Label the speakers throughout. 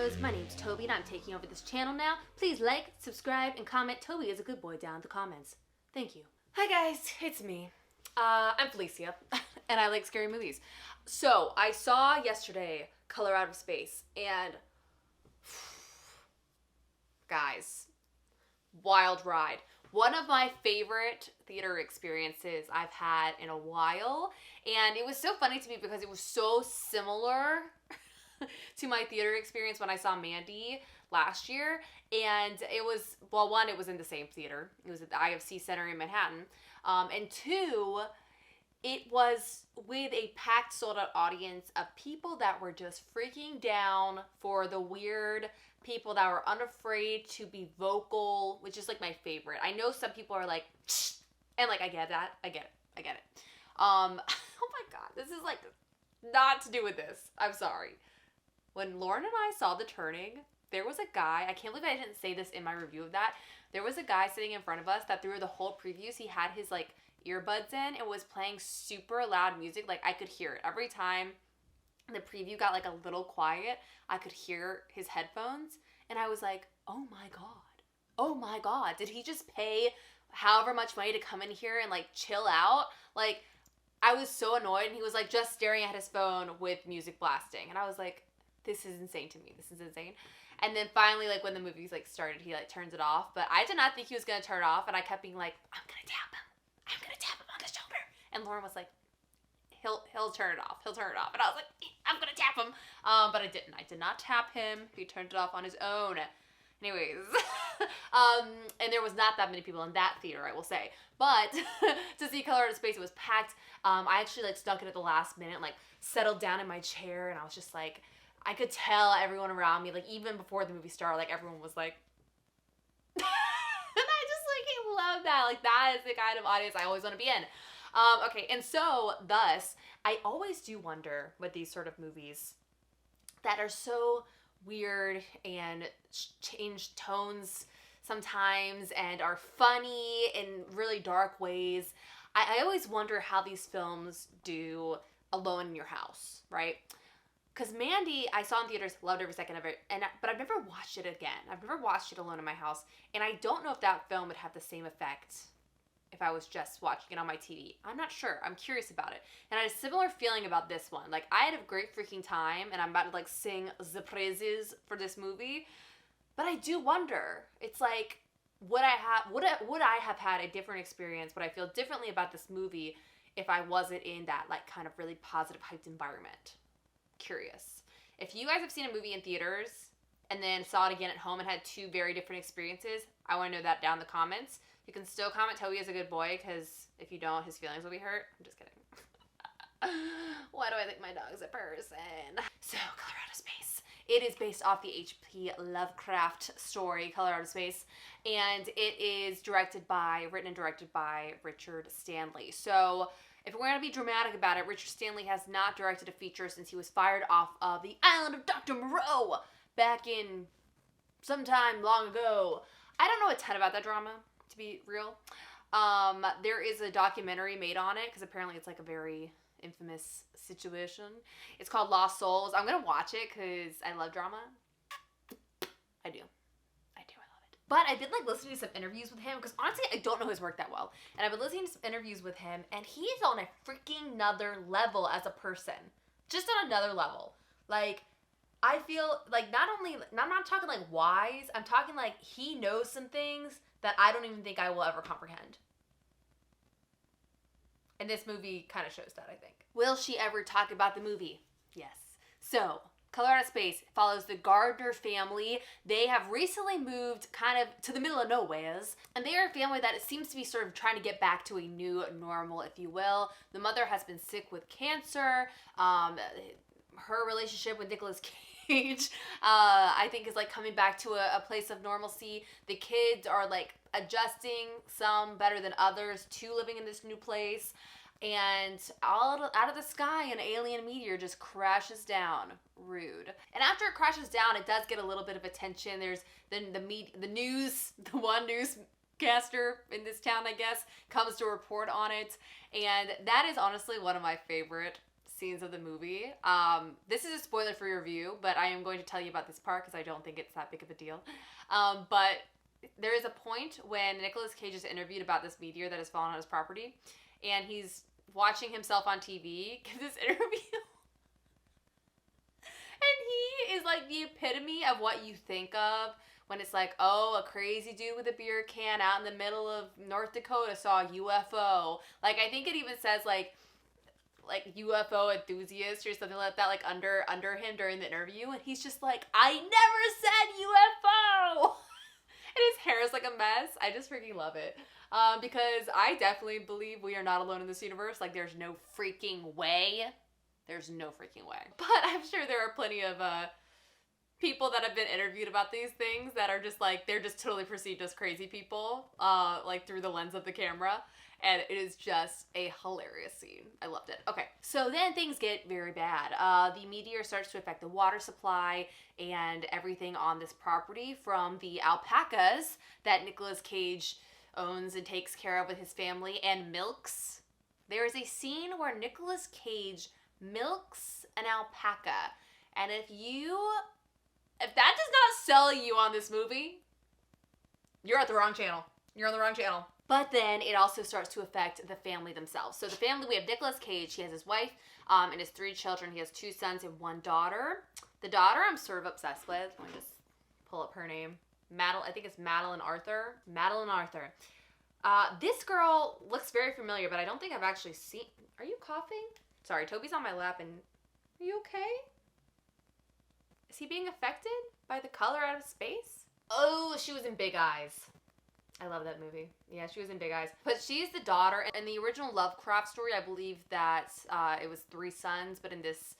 Speaker 1: Heroes. My name's Toby and I'm taking over this channel now. Please like, subscribe, and comment. Toby is a good boy down in the comments. Thank you. Hi guys, it's me. I'm Felicia and I like scary movies. So I saw yesterday Color Out of Space and guys, wild ride. One of my favorite theater experiences I've had in a while, and it was so funny to me because it was so similar to my theater experience when I saw Mandy last year. And it was, well, one, it was in the same theater. It was at the IFC Center in Manhattan. And two, it was with a packed, sold-out audience of people that were just freaking down for the weird people that were unafraid to be vocal, which is like my favorite. I know some people are like, shh, and like, I get that. I get it. Oh my God, this is like not to do with this. I'm sorry. When Lauren and I saw The Turning, there was a guy, I can't believe I didn't say this in my review of that. There was a guy sitting in front of us that through the whole previews, he had his like earbuds in and was playing super loud music. Like I could hear it every time the preview got like a little quiet. I could hear his headphones and I was like, oh my God, did he just pay however much money to come in here and like chill out? Like I was so annoyed, and he was like just staring at his phone with music blasting. And I was like, this is insane to me. This is insane. And then finally, like when the movie's like started, he like turns it off. But I did not think he was going to turn it off. And I kept being like, I'm going to tap him on the shoulder. And Lauren was like, he'll turn it off. He'll turn it off. And I was like, I'm going to tap him. But I didn't. I did not tap him. He turned it off on his own. Anyways, and there was not that many people in that theater, I will say. But to see Color Out of Space, it was packed. I actually like snuck in at the last minute, like settled down in my chair, and I was just like, I could tell everyone around me, like even before the movie started, like everyone was like, and I just like love that. Like that is the kind of audience I always want to be in. Okay, and so thus, I always do wonder with these sort of movies that are so weird and change tones sometimes and are funny in really dark ways. I always wonder how these films do alone in your house, right? Because Mandy, I saw in theaters, loved every second of it, but I've never watched it again. I've never watched it alone in my house, and I don't know if that film would have the same effect if I was just watching it on my TV. I'm not sure. I'm curious about it. And I had a similar feeling about this one. Like, I had a great freaking time, and I'm about to, like, sing the praises for this movie, but I do wonder. It's like, would I have had a different experience? Would I feel differently about this movie if I wasn't in that, like, kind of really positive, hyped environment? Curious. If you guys have seen a movie in theaters and then saw it again at home and had two very different experiences, I want to know that down in the comments. You can still comment Toby is a good boy, because if you don't, his feelings will be hurt. I'm just kidding. Why do I think my dog's a person? So, Color Out of Space. It is based off the H.P. Lovecraft story, Color Out of Space, and it is written and directed by Richard Stanley. So, if we're going to be dramatic about it, Richard Stanley has not directed a feature since he was fired off of the island of Dr. Moreau back in sometime long ago. I don't know a ton about that drama, to be real. There is a documentary made on it, because apparently it's like a very infamous situation. It's called Lost Souls. I'm going to watch it because I love drama. I do. But I did like listening to some interviews with him, because honestly, I don't know his work that well. And I've been listening to some interviews with him, and he's on a freaking another level as a person. Just on another level. Like, I feel like I'm not talking like wise, I'm talking like he knows some things that I don't even think I will ever comprehend. And this movie kind of shows that, I think. Will she ever talk about the movie? Yes. So, Color Out of Space follows the Gardner family. They have recently moved kind of to the middle of nowheres, and they are a family that it seems to be sort of trying to get back to a new normal, if you will. The mother has been sick with cancer. Her relationship with Nicolas Cage, I think, is like coming back to a place of normalcy. The kids are like adjusting, some better than others, to living in this new place. And out of the sky, an alien meteor just crashes down. Rude. And after it crashes down, it does get a little bit of attention. There's the news, the one newscaster in this town, I guess, comes to report on it. And that is honestly one of my favorite scenes of the movie. This is a spoiler for your review, but I am going to tell you about this part because I don't think it's that big of a deal. But there is a point when Nicolas Cage is interviewed about this meteor that has fallen on his property, and he's watching himself on TV give this interview. And he is like the epitome of what you think of when it's like, oh, a crazy dude with a beer can out in the middle of North Dakota saw a UFO. Like, I think it even says like UFO enthusiast or something like that, like under him during the interview, and he's just like, I never said UFO. And his hair is like a mess. I just freaking love it. Because I definitely believe we are not alone in this universe. Like, there's no freaking way. There's no freaking way. But I'm sure there are plenty of people that have been interviewed about these things that are just like, they're just totally perceived as crazy people, like through the lens of the camera. And it is just a hilarious scene. I loved it. Okay, so then things get very bad. The meteor starts to affect the water supply and everything on this property, from the alpacas that Nicolas Cage owns and takes care of with his family and milks. There is a scene where Nicolas Cage milks an alpaca. And if that does not sell you on this movie, you're at the wrong channel. You're on the wrong channel. But then it also starts to affect the family themselves. So the family, we have Nicolas Cage. He has his wife and his 3 children. He has 2 sons and 1 daughter. The daughter I'm sort of obsessed with. Let me just pull up her name. I think it's Madeline Arthur. Madeline Arthur. This girl looks very familiar, but I don't think I've actually seen... Are you coughing? Sorry, Toby's on my lap, and... Are you okay? Is he being affected by the color out of space? Oh, she was in Big Eyes. I love that movie. Yeah, she was in Big Eyes. But she's the daughter. In the original Lovecraft story, I believe that it was 3 sons, but in this,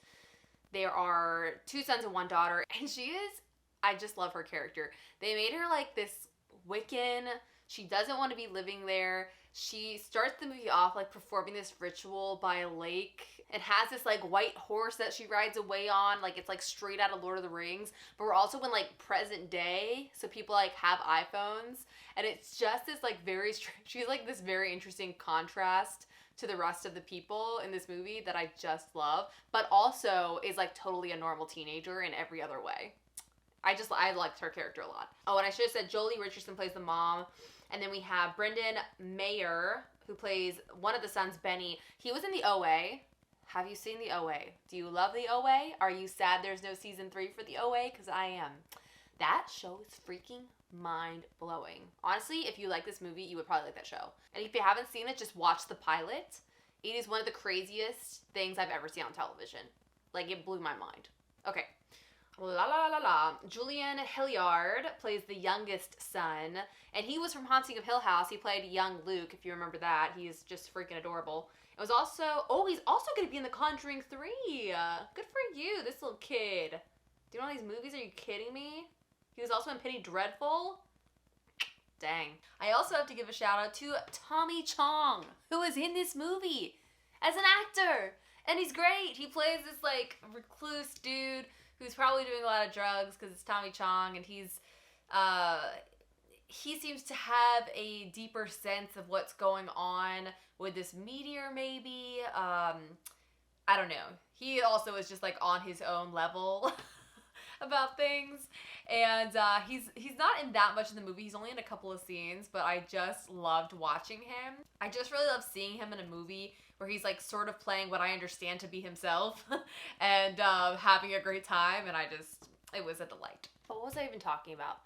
Speaker 1: there are 2 sons and 1 daughter. And she is... I just love her character. They made her like this Wiccan. She doesn't want to be living there. She starts the movie off like performing this ritual by a lake. It has this like white horse that she rides away on. Like, it's like straight out of Lord of the Rings. But we're also in like present day. So people like have iPhones. And it's just this like very, she's like this very interesting contrast to the rest of the people in this movie that I just love. But also is like totally a normal teenager in every other way. I liked her character a lot. Oh, and I should have said Jolie Richardson plays the mom. And then we have Brendan Mayer, who plays one of the sons, Benny. He was in the OA. Have you seen the OA? Do you love the OA? Are you sad there's no season 3 for the OA? Because I am. That show is freaking mind-blowing. Honestly, if you like this movie, you would probably like that show. And if you haven't seen it, just watch the pilot. It is one of the craziest things I've ever seen on television. Like, it blew my mind. Okay. La la la la. Julian Hilliard plays the youngest son, and he was from Haunting of Hill House. He played young Luke, if you remember that. He is just freaking adorable. It was also, he's also going to be in The Conjuring 3. Good for you, this little kid. Doing all these movies, are you kidding me? He was also in Penny Dreadful. Dang. I also have to give a shout out to Tommy Chong, who is in this movie as an actor. And he's great. He plays this like recluse dude who's probably doing a lot of drugs because it's Tommy Chong, and he seems to have a deeper sense of what's going on with this meteor, maybe. I don't know. He also is just like on his own level about things, and he's not in that much in the movie. He's only in a couple of scenes, but I just loved watching him. I just really love seeing him in a movie where he's like sort of playing what I understand to be himself and having a great time, and it was a delight. But what was I even talking about?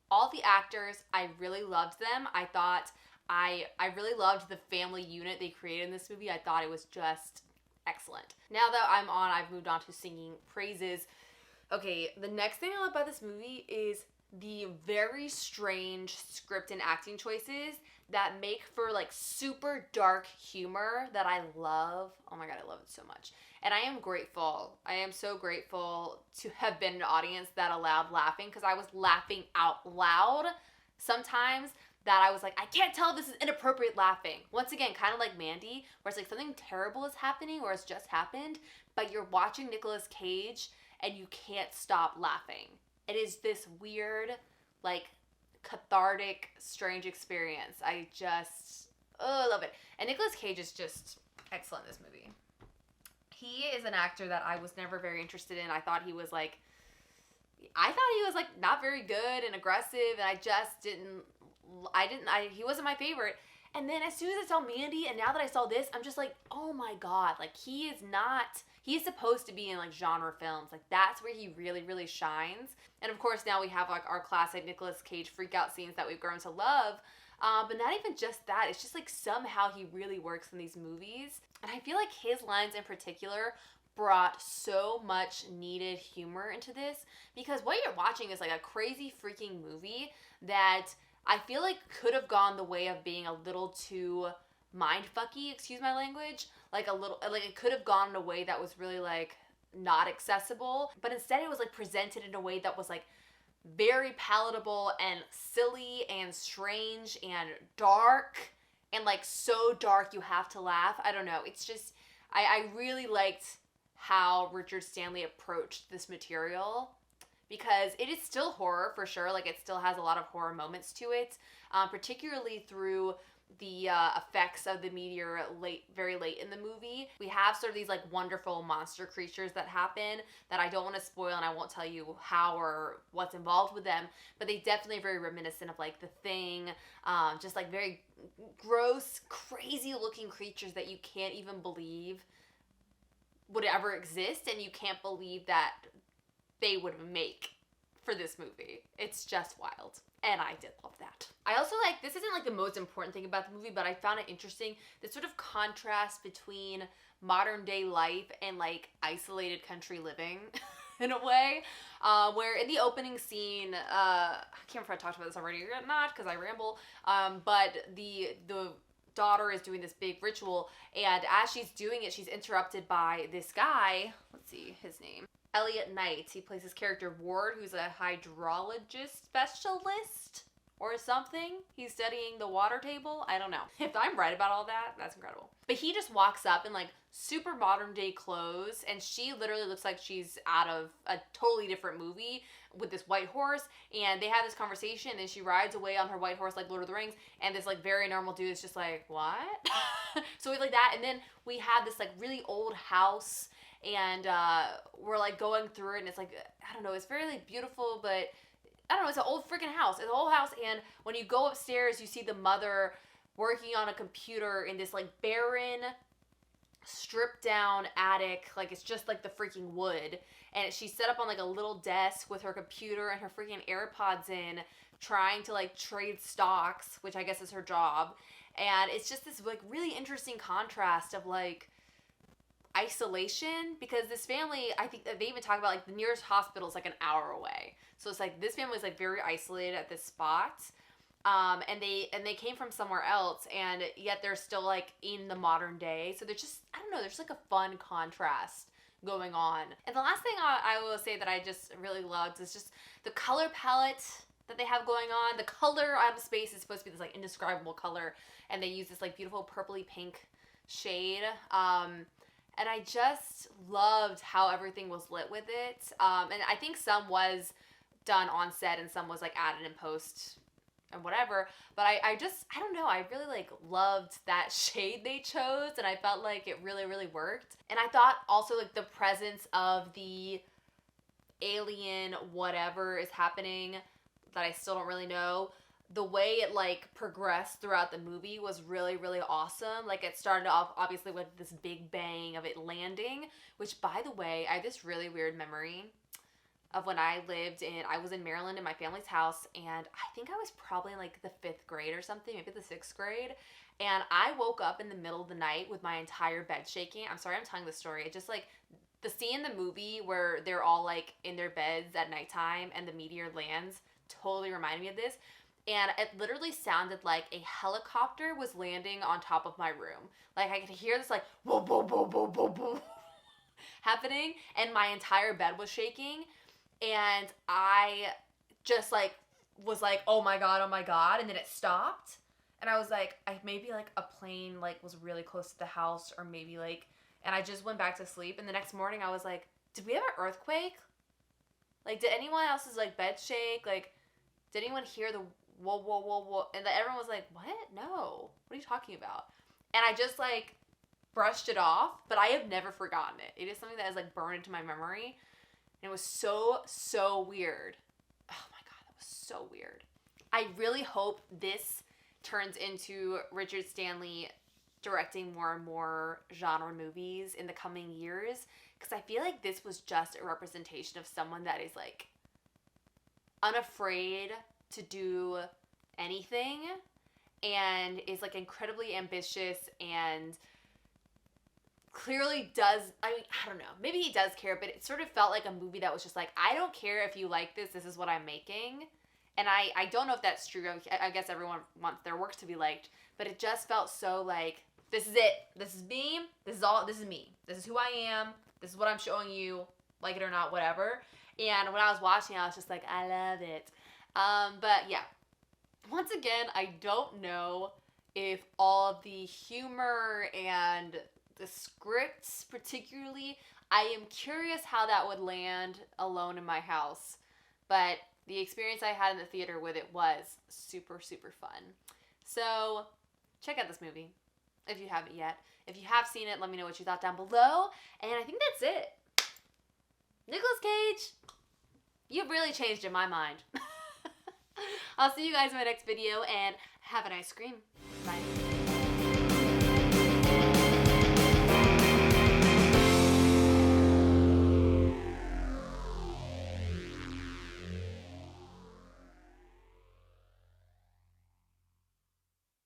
Speaker 1: All the actors, I really loved them. I thought I really loved the family unit they created in this movie. I thought it was just excellent. Now that I've moved on to singing praises. Okay, the next thing I love about this movie is the very strange script and acting choices that make for like super dark humor that I love. Oh my god, I love it so much. And I am grateful. I am so grateful to have been an audience that allowed laughing, because I was laughing out loud sometimes that I was like, I can't tell if this is inappropriate laughing. Once again, kind of like Mandy, where it's like something terrible is happening or it's just happened, but you're watching Nicolas Cage and you can't stop laughing. It is this weird, like, cathartic, strange experience. I love it. And Nicolas Cage is just excellent in this movie. he is an actor that I was never very interested in. I thought he was like not very good and aggressive, and I just didn't. He wasn't my favorite. And then as soon as I saw Mandy, and now that I saw this, I'm just like, oh my god, like he is not. He's supposed to be in like genre films. Like that's where he really, really shines. And of course now we have like our classic Nicolas Cage freakout scenes that we've grown to love. But not even just that. It's just like somehow he really works in these movies. And I feel like his lines in particular brought so much needed humor into this, because what you're watching is like a crazy freaking movie that I feel like could have gone the way of being a little too mindfucky, excuse my language. Like it could have gone in a way that was really like not accessible, but instead it was like presented in a way that was like very palatable and silly and strange and dark, and like so dark you have to laugh. I don't know. It's just, I really liked how Richard Stanley approached this material, because it is still horror for sure. Like it still has a lot of horror moments to it, particularly through the effects of the meteor very late in the movie. We have sort of these like wonderful monster creatures that happen that I don't want to spoil, and I won't tell you how or what's involved with them, but they definitely are very reminiscent of like The Thing, just like very gross, crazy looking creatures that you can't even believe would ever exist, and you can't believe that they would make for this movie. It's just wild. And I did love that. I also like, this isn't like the most important thing about the movie, but I found it interesting, this sort of contrast between modern day life and like isolated country living in a way, where in the opening scene, I can't remember if I talked about this already or not, because I ramble, but the daughter is doing this big ritual, and as she's doing it, she's interrupted by this guy, let's see his name, Elliot Knight. He plays his character Ward, who's a hydrologist specialist or something. He's studying the water table. I don't know. If I'm right about all that, that's incredible. But he just walks up in like super modern day clothes, and she literally looks like she's out of a totally different movie with this white horse, and they have this conversation, and she rides away on her white horse like Lord of the Rings, and this like very normal dude is just like, what? So we like that, and then we have this like really old house, and we're like going through it, and it's like, I don't know, it's very like beautiful, but I don't know, it's an old freaking house. It's an old house, and when you go upstairs, you see the mother working on a computer in this like barren, stripped down attic, like it's just like the freaking wood, and she's set up on like a little desk with her computer and her freaking AirPods in, trying to like trade stocks, which I guess is her job. And it's just this like really interesting contrast of like isolation, because this family, I think that they even talk about like the nearest hospital is like an hour away, so it's like this family is like very isolated at this spot, and they came from somewhere else, and yet they're still like in the modern day, so they're just, I don't know, there's like a fun contrast going on. And the last thing I will say that I just really loved is just the color palette that they have going on. The color out of space is supposed to be this like indescribable color, and they use this like beautiful purpley pink shade, and I just loved how everything was lit with it. And I think some was done on set and some was like added in post and whatever. But I don't know. I really like loved that shade they chose, and I felt like it really, really worked. And I thought also like the presence of the alien whatever is happening that I still don't really know, the way it like progressed throughout the movie was really, really awesome. Like it started off obviously with this big bang of it landing, which by the way, I have this really weird memory of when I was in Maryland in my family's house, and I think I was probably in like the 5th grade or something, maybe the 6th grade. And I woke up in the middle of the night with my entire bed shaking. I'm sorry I'm telling this story. It just like the scene in the movie where they're all like in their beds at nighttime and the meteor lands totally reminded me of this. And it literally sounded like a helicopter was landing on top of my room. Like I could hear this like whoa, whoa, whoa, whoa, whoa, whoa happening, and my entire bed was shaking. And I just like was like, oh my god, and then it stopped. And I was like, maybe like a plane like was really close to the house, or maybe like, and I just went back to sleep. And the next morning I was like, did we have an earthquake? Like, did anyone else's like bed shake? Like, did anyone hear the whoa, whoa, whoa, whoa? And everyone was like, what? No. What are you talking about? And I just like brushed it off, but I have never forgotten it. It is something that is like burned into my memory. And it was so, so weird. Oh my God, that was so weird. I really hope this turns into Richard Stanley directing more and more genre movies in the coming years, because I feel like this was just a representation of someone that is like unafraid to do anything and is like incredibly ambitious and clearly does, I mean, I don't know, maybe he does care, but it sort of felt like a movie that was just like, I don't care if you like this is what I'm making. And I don't know if that's true. I guess everyone wants their works to be liked, but it just felt so like, this is it. This is me. This is me. This is who I am. This is what I'm showing you, like it or not, whatever. And when I was watching, I was just like, I love it. But yeah, once again, I don't know if all of the humor and the scripts particularly, I am curious how that would land alone in my house. But the experience I had in the theater with it was super, super fun. So check out this movie if you haven't yet. If you have seen it, let me know what you thought down below. And I think that's it. Nicolas Cage, you've really changed in my mind. I'll see you guys in my next video, and have an ice cream. Bye.